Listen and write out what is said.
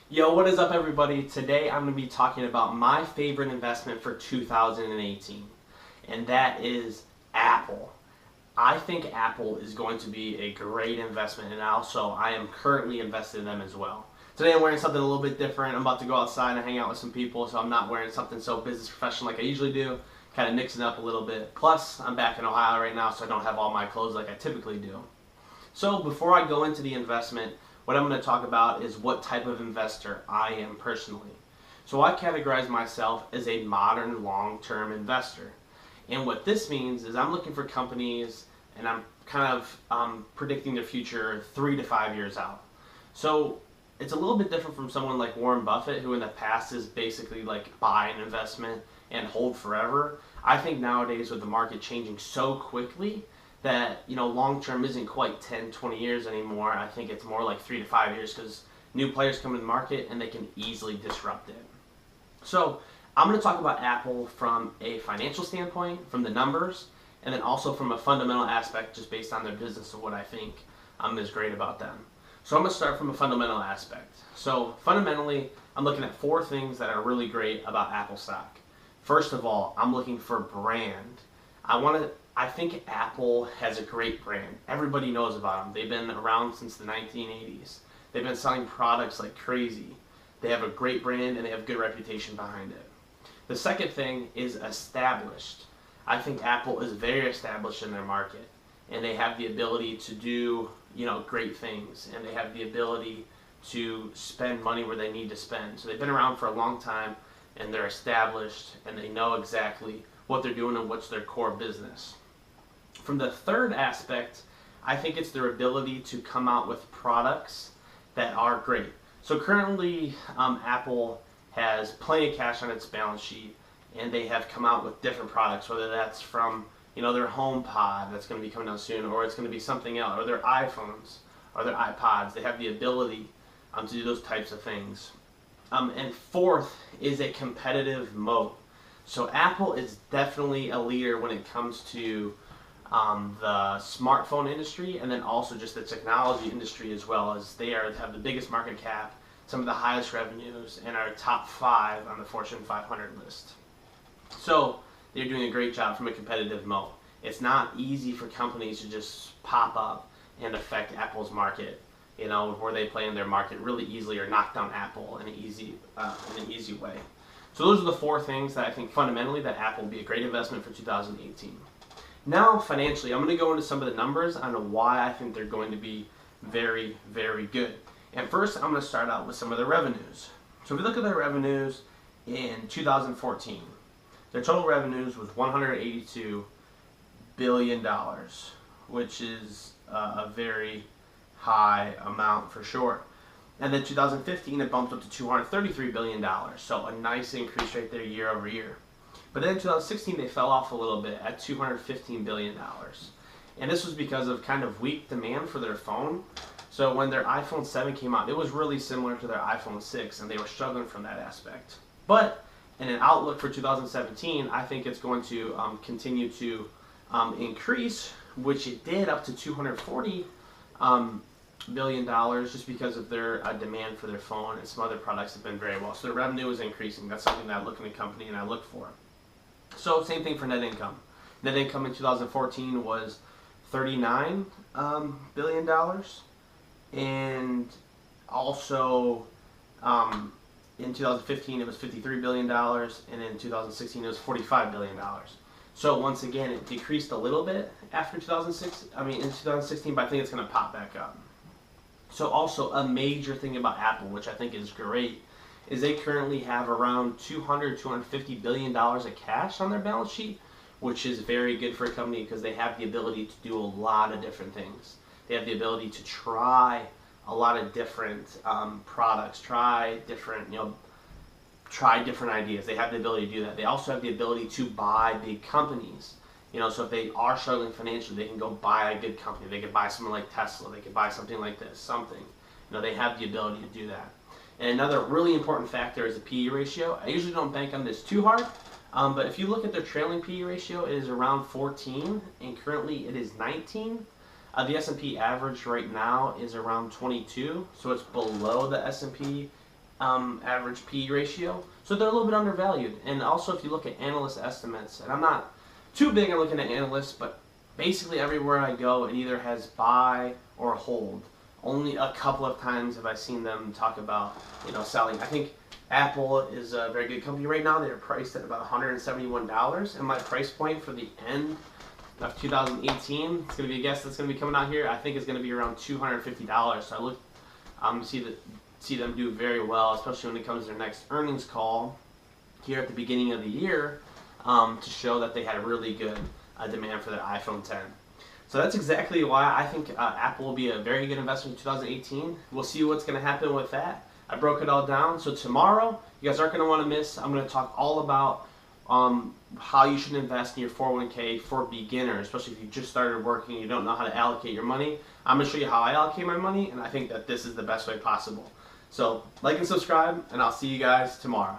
Yo, what is up, everybody? Today I'm going to be talking about my favorite investment for 2018, and that is Apple. I think Apple is going to be a great investment, and also I am currently invested in them as well. Today I'm wearing something a little bit different. I'm about to go outside and hang out with some people, so I'm not wearing something so business professional like I usually do. Kind of mixing it up a little bit. Plus, I'm back in Ohio right now, so I don't have all my clothes like I typically do. So before I go into the investment, what I'm going to talk about is what type of investor I am personally. So I categorize myself as a modern long-term investor. And what this means is I'm looking for companies and I'm kind of predicting their future 3 to 5 years out. So it's a little bit different from someone like Warren Buffett, who in the past is basically like buy an investment and hold forever. I think nowadays with the market changing so quickly that long term isn't quite 10, 20 years anymore. I think it's more like 3 to 5 years because new players come in the market and they can easily disrupt it. So I'm going to talk about Apple from a financial standpoint, from the numbers, and then also from a fundamental aspect just based on their business and what I think is great about them. So I'm going to start from a fundamental aspect. So fundamentally, I'm looking at 4 things that are really great about Apple stock. First of all, I'm looking for brand. I think Apple has a great brand. Everybody knows about them. They've been around since the 1980s. They've been selling products like crazy. They have a great brand and they have good reputation behind it. The second thing is established. I think Apple is very established in their market, and they have the ability to do, great things, and they have the ability to spend money where they need to spend. So they've been around for a long time, and they're established, and they know exactly what they're doing and what's their core business. From the third aspect, I think it's their ability to come out with products that are great. So currently, Apple has plenty of cash on its balance sheet, and they have come out with different products, whether that's from their HomePod that's going to be coming out soon, or it's going to be something else, or their iPhones, or their iPods. They have the ability to do those types of things. And fourth is a competitive moat. So Apple is definitely a leader when it comes to the smartphone industry, and then also just the technology industry as well, as they have the biggest market cap, some of the highest revenues, and are top 5 on the Fortune 500 list. So they're doing a great job from a competitive moat. It's not easy for companies to just pop up and affect Apple's market, where they play in their market really easily, or knock down Apple in an easy way. So those are the 4 things that I think fundamentally that Apple will be a great investment for 2018. Now, financially, I'm going to go into some of the numbers on why I think they're going to be very, very good. And first, I'm going to start out with some of their revenues. So if we look at their revenues in 2014, their total revenues was $182 billion, which is a very high amount for sure. And then 2015, it bumped up to $233 billion, so a nice increase right there year over year. But then in 2016, they fell off a little bit at $215 billion. And this was because of kind of weak demand for their phone. So when their iPhone 7 came out, it was really similar to their iPhone 6, and they were struggling from that aspect. But in an outlook for 2017, I think it's going to continue to increase, which it did up to $240 billion, just because of their demand for their phone, and some other products have been very well. So their revenue is increasing. That's something that I look in a company and I look for. So same thing for net income. Net income in 2014 was $39 billion, and also in 2015 it was $53 billion, and in 2016 it was $45 billion. So once again, it decreased a little bit after in 2016, but I think it's going to pop back up. So also a major thing about Apple, which I think is great, is they currently have around $250 billion of cash on their balance sheet, which is very good for a company because they have the ability to do a lot of different things. They have the ability to try a lot of different products, try different ideas. They have the ability to do that. They also have the ability to buy big companies. So if they are struggling financially, they can go buy a good company. They could buy someone like Tesla. They could buy something like this, something. They have the ability to do that. And another really important factor is the PE ratio. I usually don't bank on this too hard, but if you look at their trailing PE ratio, it is around 14, and currently it is 19. The S&P average right now is around 22, so it's below the S&P average PE ratio, so they're a little bit undervalued. And also, if you look at analyst estimates, and I'm not too big on looking at analysts, but basically everywhere I go, it either has buy or hold. Only a couple of times have I seen them talk about, selling. I think Apple is a very good company right now. They're priced at about $171, and my price point for the end of 2018, it's going to be a guess that's going to be coming out here. I think it's going to be around $250. So I look see them do very well, especially when it comes to their next earnings call here at the beginning of the year, to show that they had a really good demand for their iPhone 10. So that's exactly why I think Apple will be a very good investment in 2018. We'll see what's going to happen with that. I broke it all down. So tomorrow, you guys aren't going to want to miss. I'm going to talk all about how you should invest in your 401k for beginners, especially if you just started working and you don't know how to allocate your money. I'm going to show you how I allocate my money, and I think that this is the best way possible. So like and subscribe, and I'll see you guys tomorrow.